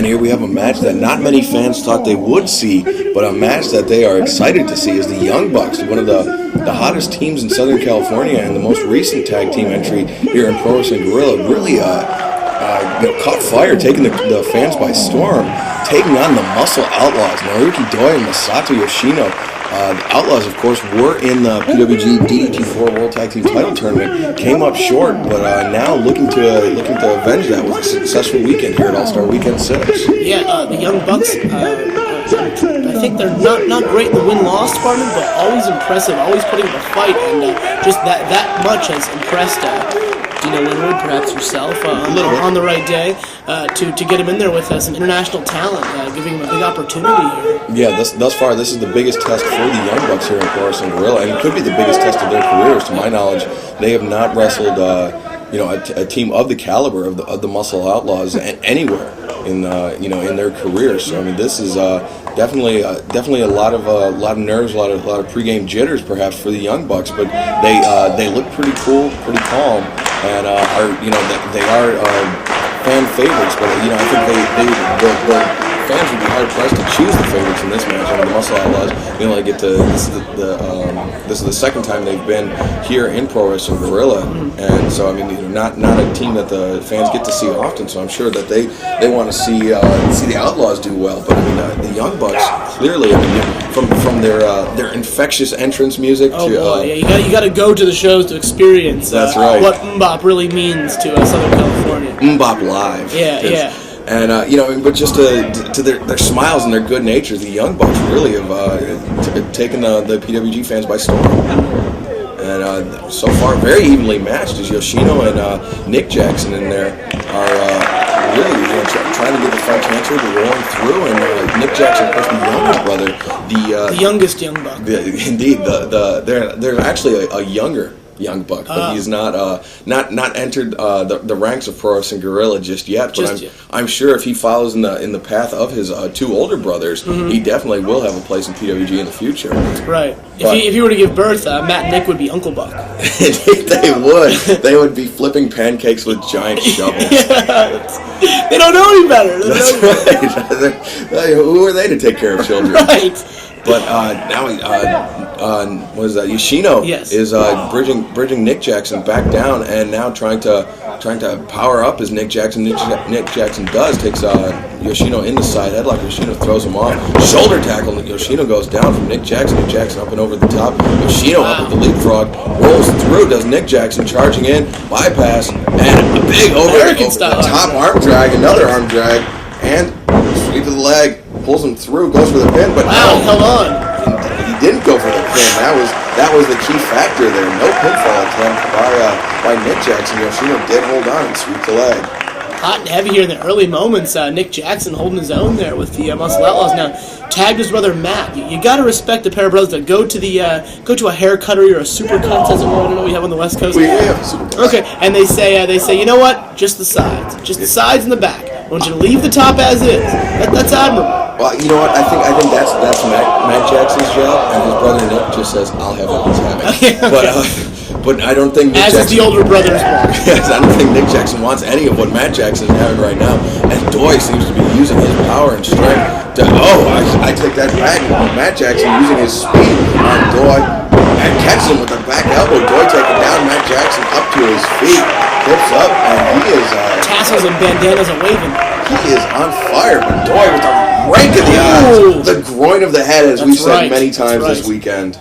here we have a match that not many fans thought they would see, but a match that they are excited to see is the Young Bucks, one of the hottest teams in Southern California and the most recent tag team entry here in Pro Wrestling Guerrilla. Really caught fire, taking the fans by storm, taking on the Muscle Outlawz, Naruki Doi and Masato Yoshino. The Outlawz, of course, were in the PWG DDT4 World Tag Team Title Tournament. Came up short, but now looking to avenge that with a successful weekend here at All-Star Weekend 6. Yeah, the Young Bucks, I think they're not great in the win-loss department, but always impressive, always putting up a fight, and just that much has impressed Dino Winwood, perhaps yourself, on the right day, to get him in there with some international talent, giving him a big opportunity here. Yeah, thus far, this is the biggest test for the Young Bucks here in Pro Wrestling Guerrilla, and it could be the biggest test of their careers. To my knowledge, they have not wrestled, a team of the caliber of the Muscle Outlawz anywhere in their careers. So I mean, this is definitely a lot of nerves, a lot of pregame jitters, perhaps, for the Young Bucks. But they look pretty cool, pretty calm, and they are fan favorites. But I think the fans would be hard pressed to choose the favorites in this match. I mean, the Muscle Outlawz, they get to this is the second time they've been here in Pro Wrestling Guerrilla, and so I mean, not a team that the fans get to see often. So I'm sure that they want to see the Outlawz do well. But I mean, the Young Bucks clearly, I mean, from their infectious entrance music to you got to go to the shows to experience. That's right. What MMBop really means to Southern California. MMBop Live. Yeah. And, but just to their smiles and their good nature, the Young Bucks really have taken the PWG fans by storm. And so far, very evenly matched as Yoshino and Nick Jackson in there are really trying to get the French answer to rolling through. And Nick Jackson, of course, the younger brother. The youngest Young Buck. Indeed. They're actually a younger Young Buck, but he's not entered the ranks of Pro Wrestling Guerrilla just yet. But I'm sure if he follows in the path of his two older brothers, he definitely will have a place in PWG in the future. Right. If he were to give birth, Matt and Nick would be Uncle Buck. They would. They would be flipping pancakes with giant shovels. They don't know any better. That's right. Who are they to take care of children? Right. But now, what is that? Yoshino is bridging Nick Jackson back down, and now trying to power up as Nick Jackson. Nick Jackson takes Yoshino in the side headlock. Yoshino throws him off. Shoulder tackle. Yoshino goes down from Nick Jackson. Nick Jackson up and over the top. Yoshino up with the leapfrog, rolls through. Does Nick Jackson charging in, bypass, and a big over the top arm drag, another arm drag, and sweep of the leg. Pulls him through, goes for the pin, but held on. He didn't go for the pin. That was the key factor there. No pinfall attempt by Nick Jackson. Yoshino did hold on and sweep the leg. Hot and heavy here in the early moments. Nick Jackson holding his own there with the Muscle Outlawz. Now tagged his brother Matt. You got to respect the pair of brothers that go to a hair cuttery or a super cuts, as it were. I don't know what we have on the West Coast. We have super cuts. Okay, and they say, you know what? Just the sides and the back. I want you to leave the top as is. That's admirable. Well, you know what? I think that's Matt Jackson's job, and his brother Nick just says, "I'll have what he's having." Okay. But I don't think Nick Jackson... As is the older brother's want. Yes, I don't think Nick Jackson wants any of what Matt Jackson is having right now. And Doi seems to be using his power and strength to... I take that back. Matt Jackson using his speed on Doi and catches him with a back elbow. Doi taking down Matt Jackson up to his feet. Flips up, and he is... tassels and bandanas are waving. He is on fire, but Doi with a rake of the eyes. The groin of the head, as we've said many times this weekend.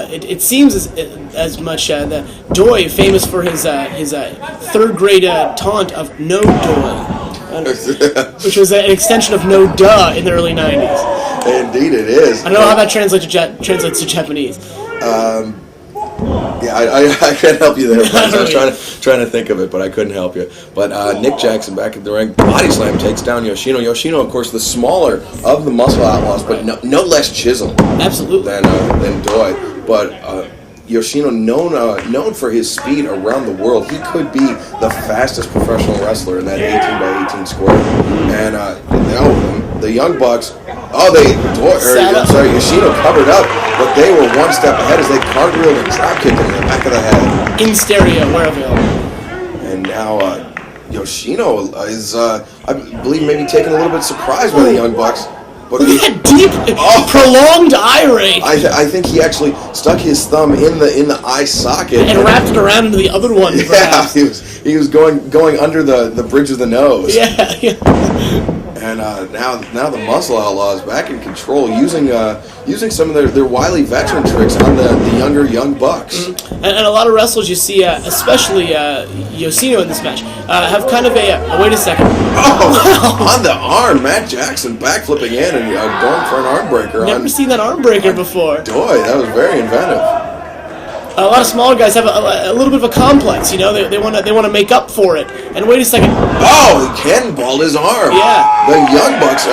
It seems as much that Doi, famous for his third grade taunt of no Doi, which was an extension of no duh in the early 90s. Indeed it is. I don't know how that translates to Japanese. I can't help you there. I was trying to think of it, but I couldn't help you. But Nick Jackson back at the ring, body slam takes down Yoshino. Yoshino, of course, the smaller of the Muscle Outlawz, but no less chiseled. Absolutely. Than Doi. But Yoshino, known for his speed around the world, he could be the fastest professional wrestler in that 18x18 square. And the Young Bucks. Yoshino covered up, but they were one step ahead as they cartwheeled and drop kicked him in the back of the head. In stereo, where available. And now Yoshino is, I believe, maybe taken a little bit surprised by the Young Bucks. But look at that deep, prolonged eye rape. I think he actually stuck his thumb in the eye socket and wrapped it around into the other one. Yeah, perhaps. he was going under the bridge of the nose. Yeah. And now the Muscle Outlaws back in control, using some of their wily veteran tricks on the younger Young Bucks. And a lot of wrestlers you see, especially Yoshino in this match, have kind of a wait a second. Oh, on the arm, Matt Jackson backflipping in and going for an arm breaker. Never seen that arm breaker before. Boy, that was very inventive. A lot of smaller guys have a little bit of a complex, you know. They want to make up for it. And wait a second. Oh, he cannonballed his arm. Yeah. The Young Bucks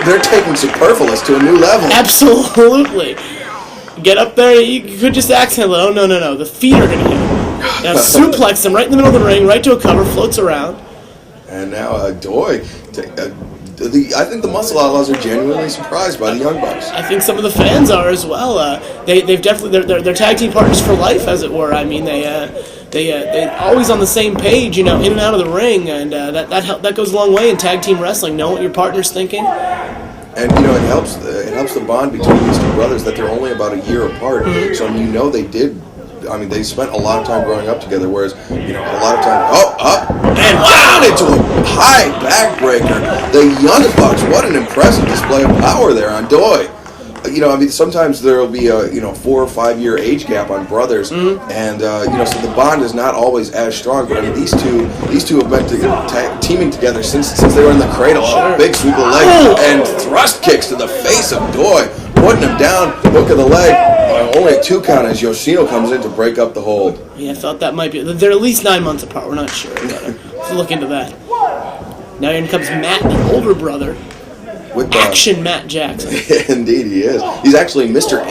they're taking Superfluous to a new level. Absolutely. Get up there. You could just accidentally. Oh no. The feet are gonna hit him. Now suplex him right in the middle of the ring, right to a cover, floats around. And now Doi. I think the Muscle Outlaws are genuinely surprised by the Young Bucks. I think some of the fans are as well. They've definitely they're tag team partners for life, as it were. I mean, they always on the same page, you know, in and out of the ring, and that goes a long way in tag team wrestling. Know what your partner's thinking. And you know, it helps the bond between these two brothers that they're only about a year apart. Mm-hmm. So you know they they spent a lot of time growing up together, whereas, you know, a lot of time, up, and down into a high backbreaker. The Young Bucks, what an impressive display of power there on Doi. You know, I mean, sometimes there will be a 4 or 5 year age gap on brothers, and you know, so the bond is not always as strong. But I mean, these two have been teaming together since they were in the cradle. Sure. Big sweep of the leg and thrust kicks to the face of Doi, putting him down. Hook of the leg. Only a 2 count as Yoshino comes in to break up the hold. Yeah, I thought that might be. They're at least 9 months apart. We're not sure. Let's look into that. Now in comes Matt, the older brother. With Action Matt Jackson. Indeed, he is. He's actually Mr.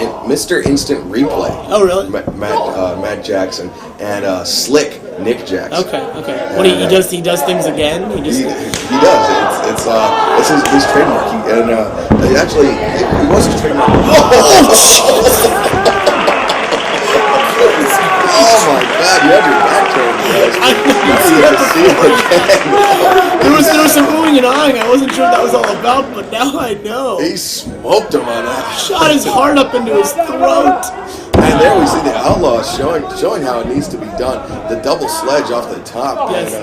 Instant Replay. Oh, really? Matt Jackson and Slick Nick Jackson. Okay. What he does things again. He does. It's his trademark. He was his trademark. Oh my God! You had your back turned, guys. I There was some oohing and ahhing. I wasn't sure what that was all about, but now I know. He smoked him on that. Shot his heart up into his throat. And there we see the Outlaws showing how it needs to be done. The double sledge off the top. Yes.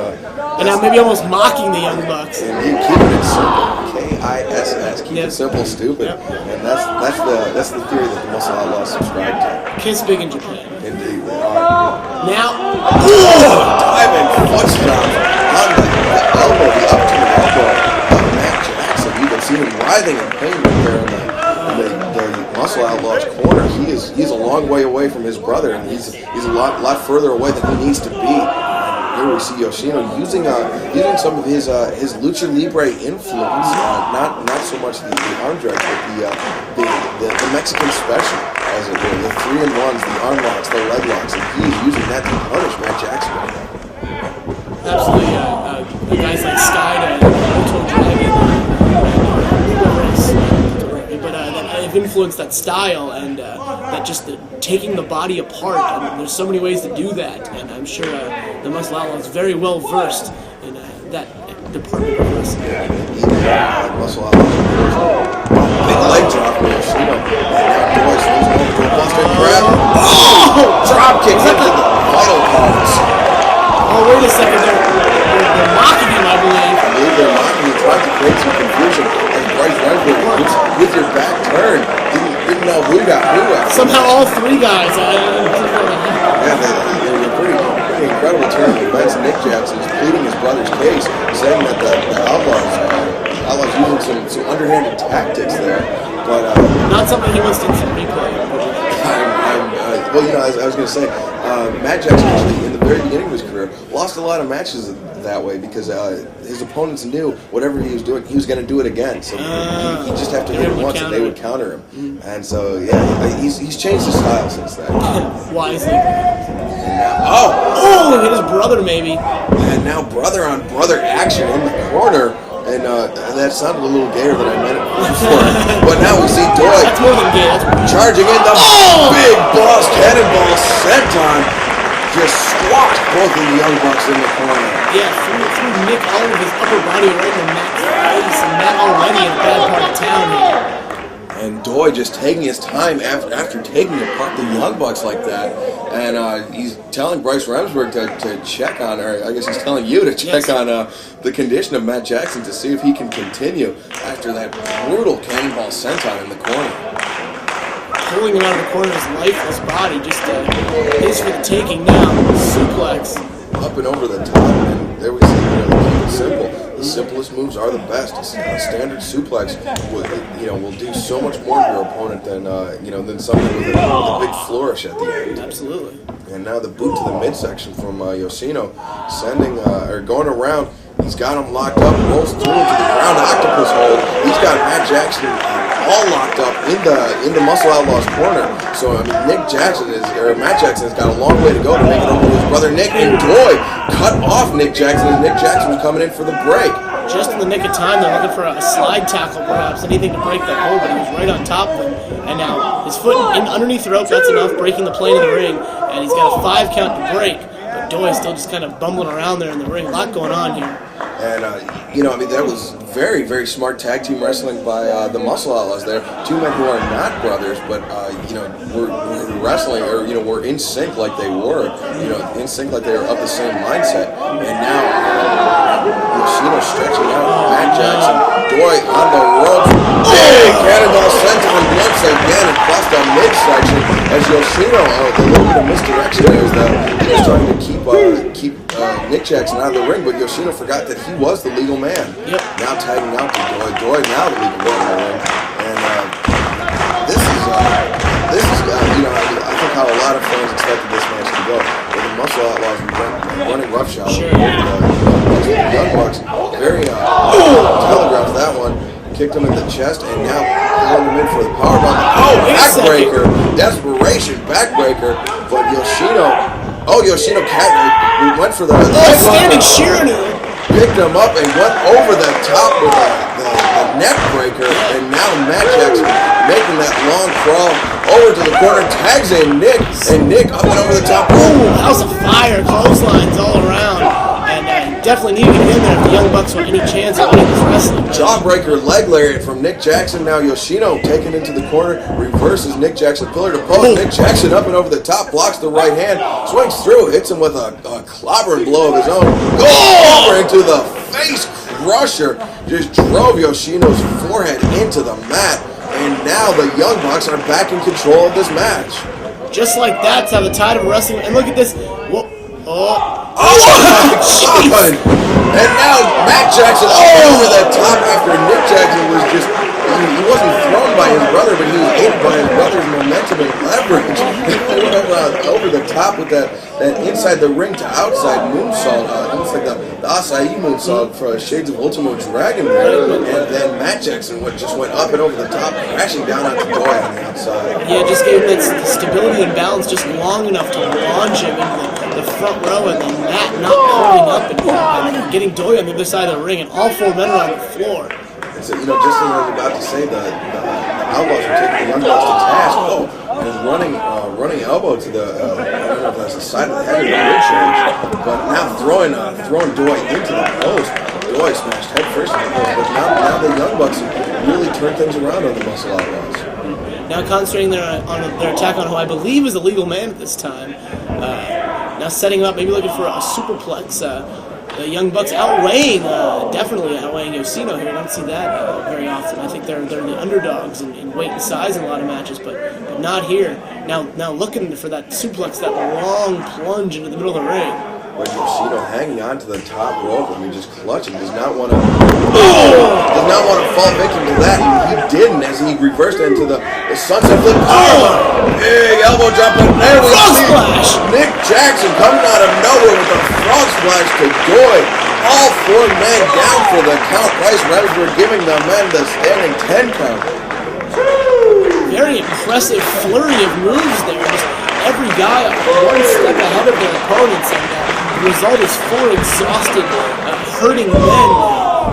And now maybe almost mocking the Young Bucks. And you keeping it simple. KISS. Keep it simple, stupid. Yep. And that's the theory that the Muscle Outlaws subscribe to. Kiss big in Japan. Indeed, they are. Now, diving foot stomp on the elbow, the up to the elbow of Matt Jackson. You can see him writhing in pain right there in the Muscle Outlaws corner. He's a long way away from his brother, and he's a lot further away than he needs to be. And here we see Yoshino using some of his lucha libre influence, not so much the arm drag, but the Mexican special, as it were, the 3-in-1s, the arm locks, the leg locks, and he's using that to punish Matt Jackson. Absolutely, guys like Sky have influenced that style and that just taking the body apart. I mean, there's so many ways to do that, and I'm sure the Muscle Outlaws is very well versed in that department of wrestling. Muscle Outlaws. Big leg drop from Yoshino. And now Doi swings over to a buster grab. Oh! Drop kick into the vital parts. Oh, wait a second. They're mocking him, I believe. I believe they're mocking him, trying to create some confusion. And Bryce Renfrew with your back turn. Didn't know who got who. Somehow all 3 guys. Yeah, they were a pretty incredible turn of events. Nick Jackson is pleading his brother's case, saying that the Outlaws using some underhanded tactics there. But not something he wants to replay. Well, you know, as I was going to say, Matt Jackson actually, in the very beginning of his career, lost a lot of matches that way because his opponents knew whatever he was doing, he was going to do it again. So he just have to hit it once, and they would counter him. Mm-hmm. And so, yeah, he's changed his style since then. Wisely. Now, hit his brother maybe. And now brother on brother action in the corner. And that sounded a little gayer than I meant it before. But now we see Doi. That's more than gay. Charging in the big boss cannonball senton. just squashed both of the Young Bucks in the corner. Yeah, threw Nick all of his upper body right in the Matt's face, and Matt already in a bad part of town here. And Doi just taking his time after taking apart the Young Bucks like that. And he's telling Bryce Remsburg to check on, or I guess he's telling you to check on the condition of Matt Jackson to see if he can continue after that brutal cannonball senton in the corner. Pulling him out of the corner of his lifeless body, just his for the taking now. Suplex. Up and over the top, and there we see, keep it simple. The simplest moves are the best. A standard suplex will do so much more to your opponent than something with a big flourish at the end. Absolutely. And now the boot to the midsection from Yoshino, going around. He's got him locked up, rolls through into the ground octopus hold. He's got Matt Jackson all locked up in the Muscle Outlaw's corner. So I mean, Matt Jackson has got a long way to go to make it over to his brother Nick. And Doi cut off Nick Jackson as Nick Jackson was coming in for the break. Just in the nick of time, they're looking for a slide tackle, perhaps anything to break that hold, but he was right on top of him. And now his foot underneath the rope, that's enough, breaking the plane of the ring, and he's got a 5 count to break. But Doi still just kind of bumbling around there in the ring. A lot going on here. And, that was very, very smart tag team wrestling by the Muscle Outlaws there. Two men who are not brothers, but, were wrestling, or, were in sync like they were. In sync like they were of the same mindset. And now, Yoshino stretching out Matt Jackson. Doi on the ropes. Big cannonball senton once again across the midsection as Yoshino, the little bit of misdirection there is that he was trying to keep Nick Jackson out of the ring, but Yoshino forgot that he was the legal man. Yep. Now tagging out to Doi. Doi now the legal man in the ring. And this is I think how a lot of fans expected this match to go. But the Muscle Outlaws running roughshod over the Young Bucks. Very telegraphed that one. Kicked him in the chest, and now pulling him in for the powerbomb. Backbreaker. Desperation backbreaker. But Yoshino went for the standing Shiranu. Picked him up and went over the top with the neck breaker, and now Matt Jackson making that long crawl over to the corner, tags in Nick, and Nick up and over the top. Ooh, house of fire, clotheslines all around, and definitely needed to get in there if the Young Bucks want any chance of winning this wrestling. Jawbreaker leg lariat from Nick Jackson. Now Yoshino taken into the corner, reverses Nick Jackson pillar to post. Nick Jackson up and over the top, blocks the right hand, swings through, hits him with a clobbering blow of his own. Goes over into the face crusher, just drove Yoshino's forehead into the mat. And now the Young Bucks are back in control of this match. Just like that's how the tide of wrestling. And look at this. Whoa. Oh my God! And now Matt Jackson over the top after Nick Jackson was just, he wasn't thrown by his brother, but he was aided by his brother's momentum and leverage. He went over the top with that inside the ring to outside moonsault, almost like the acai moonsault for Shades of Ultimo Dragon there. And then Matt Jackson just went up and over the top, crashing down onto Doi on the outside. Yeah, just gave him that stability and balance just long enough to launch him into the front row, and then Matt not pulling up and getting Doi on the other side of the ring, and all 4 men are on the floor. And so, just as I was about to say, the Outlaws are taking the Young Bucks to task. And running elbow to the, I don't know if that's the side of the head or the rib cage, but now throwing Doi into the post. Doi smashed head first in the post, but now the Young Bucks really turn things around on the Muscle Outlaws. Now concentrating on their attack on who I believe is a legal man at this time. Now setting up, maybe looking for a superplex. The Young Bucks definitely outweighing Yoshino here. I don't see that very often. I think they're the underdogs in weight and size in a lot of matches, but not here. Now looking for that suplex, that long plunge into the middle of the ring. But Yoshino hanging on to the top rope, just clutching, does not want to fall victim to that, and he didn't as he reversed into the sunset flip. Big elbow drop, and there we see Nick Jackson coming out of nowhere with a frog splash to Doi. All 4 men down for the count. Bryce Remsburg giving the men the standing 10 count. Very impressive flurry of moves there. Just every guy one step ahead of their opponents, and the result is 4 exhausted, hurting men.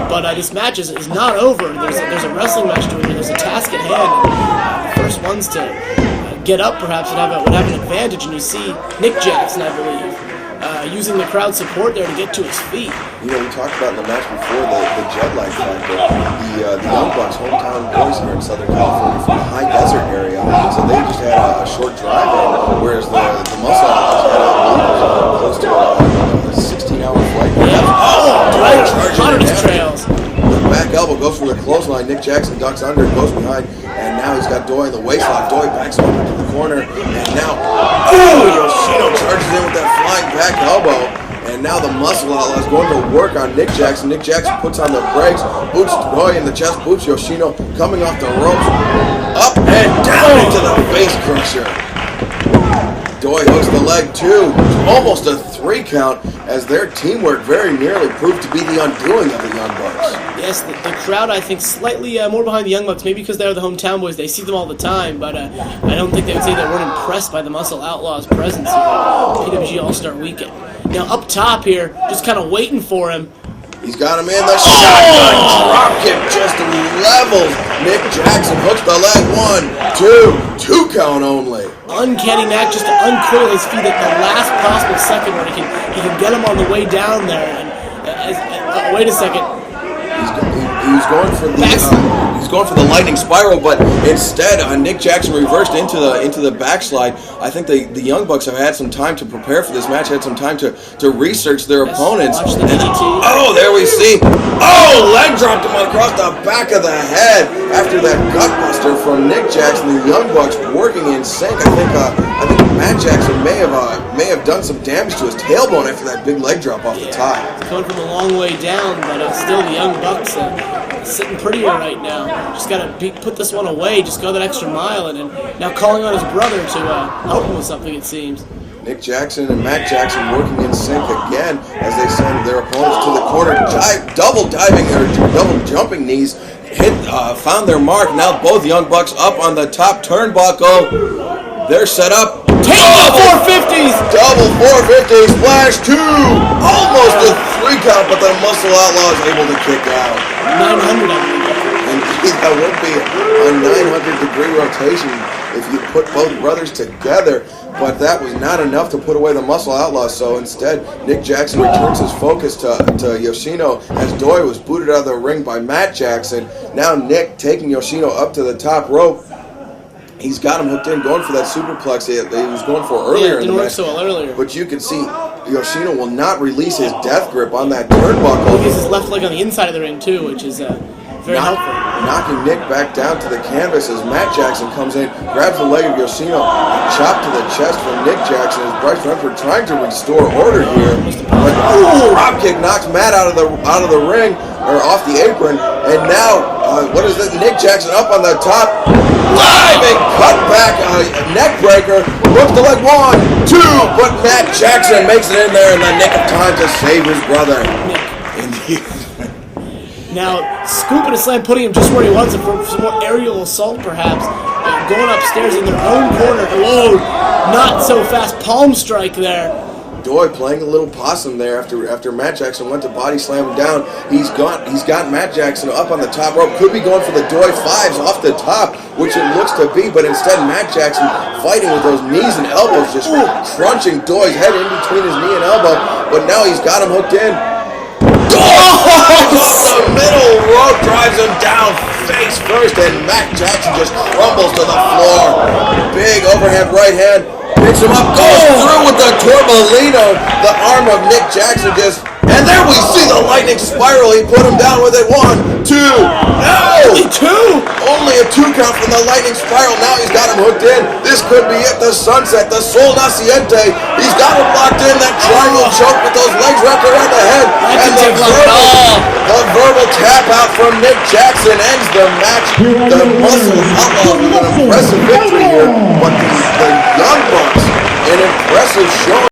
But this match is not over. There's a wrestling match to it. There's a task at hand. The first ones to get up perhaps would have an advantage, and you see Nick Jackson, I believe, using the crowd support there to get to his feet. You know, we talked about in the match before the jet lag factor. The Young Bucks, hometown boys here in Southern California from the high desert area, so they just had a short drive in, whereas the Muscle Outlaws had close to a 16-hour flight. Right, on his trails. The back elbow goes for the clothesline. Nick Jackson ducks under, goes behind, and now he's got Doi in the waistlock. Doi backs over to the corner, and now, Yoshino charges in with that flying back elbow, and now the Muscle Outlaws going to work on Nick Jackson. Nick Jackson puts on the brakes, boots Doi in the chest, boots Yoshino, coming off the ropes, up and down into the face crusher. Doi hooks the leg too, almost a 3 count, as their teamwork very nearly proved to be the undoing of the Young Bucks. Yes, the crowd, I think, slightly more behind the Young Bucks, maybe because they're the hometown boys. They see them all the time, but I don't think they would say they weren't impressed by the Muscle Outlaws' presence here at PWG All-Star Weekend. Now, up top here, just kind of waiting for him. He's got him in the shotgun dropkick, just levels Nick Jackson, hooks the leg, 1, 2 count only. Uncanny knack just to uncoil his feet at the last possible second where he can get him on the way down there. And wait a second. He's going for the lightning spiral, but instead Nick Jackson reversed into the backslide. I think the Young Bucks have had some time to prepare for this match, had some time to research their opponents. Watch the DDT. There we see. Leg dropped him across the back of the head after that gutbuster from Nick Jackson. The Young Bucks working in sync. I think Matt Jackson may have done some damage to his tailbone after that big leg drop off the top. It's coming from a long way down, but still the Young Bucks sitting prettier right now. Just got to put this one away, just go that extra mile, and now calling on his brother to help him with something, it seems. Nick Jackson and Matt Jackson working in sync again as they send their opponents to the corner. Double jumping knees, found their mark. Now both Young Bucks up on the top turnbuckle. They're set up. Take the 450s! Double 450 splash 2! Almost a 3 count, but the Muscle Outlaws able to kick out. 900 I believe. Indeed, that would be a 900-degree rotation if you put both brothers together, but that was not enough to put away the Muscle Outlaws, so instead Nick Jackson returns his focus to Yoshino as Doi was booted out of the ring by Matt Jackson. Now Nick taking Yoshino up to the top rope. He's got him hooked in, going for that superplex that he was going for earlier in the match. So well earlier. But you can see Yoshino will not release his death grip on that turnbuckle. He has his left leg on the inside of the ring too, which is very helpful. Knocking Nick back down to the canvas as Matt Jackson comes in, grabs the leg of Yoshino, and chop to the chest from Nick Jackson as Bryce Renford trying to restore order here. But drop kick knocks Matt out of the ring, or off the apron, and now Nick Jackson up on the top, diving cut back, neck breaker, hooks the leg, 1, 2, but Matt Jackson makes it in there in the nick of time to save his brother. Indeed. Now, scooping a slam, putting him just where he wants him for some more aerial assault, perhaps. Going upstairs in their own corner. Whoa, not so fast. Palm strike there. Doi playing a little possum there after Matt Jackson went to body slam him down. He's got Matt Jackson up on the top rope. Could be going for the Doi 5s off the top, which it looks to be, but instead Matt Jackson fighting with those knees and elbows, just crunching Doi's head in between his knee and elbow. But now he's got him hooked in. Off the middle rope, drives him down face first, and Matt Jackson just crumbles to the floor. Big overhand right hand, picks him up, goes through with the Torbolino. The arm of Nick Jackson and there we see the lightning spiral. He put him down with it. 1, 2, no! Only a 2 count from the lightning spiral. Now he's got him hooked in. This could be it, the sunset, the Sol Naciente. He's got him locked in, that triangle choke with those legs wrapped around the head. And the verbal tap out from Nick Jackson ends the match. The Muscle Outlaws with an impressive victory here, but the Young Bucks, an impressive show.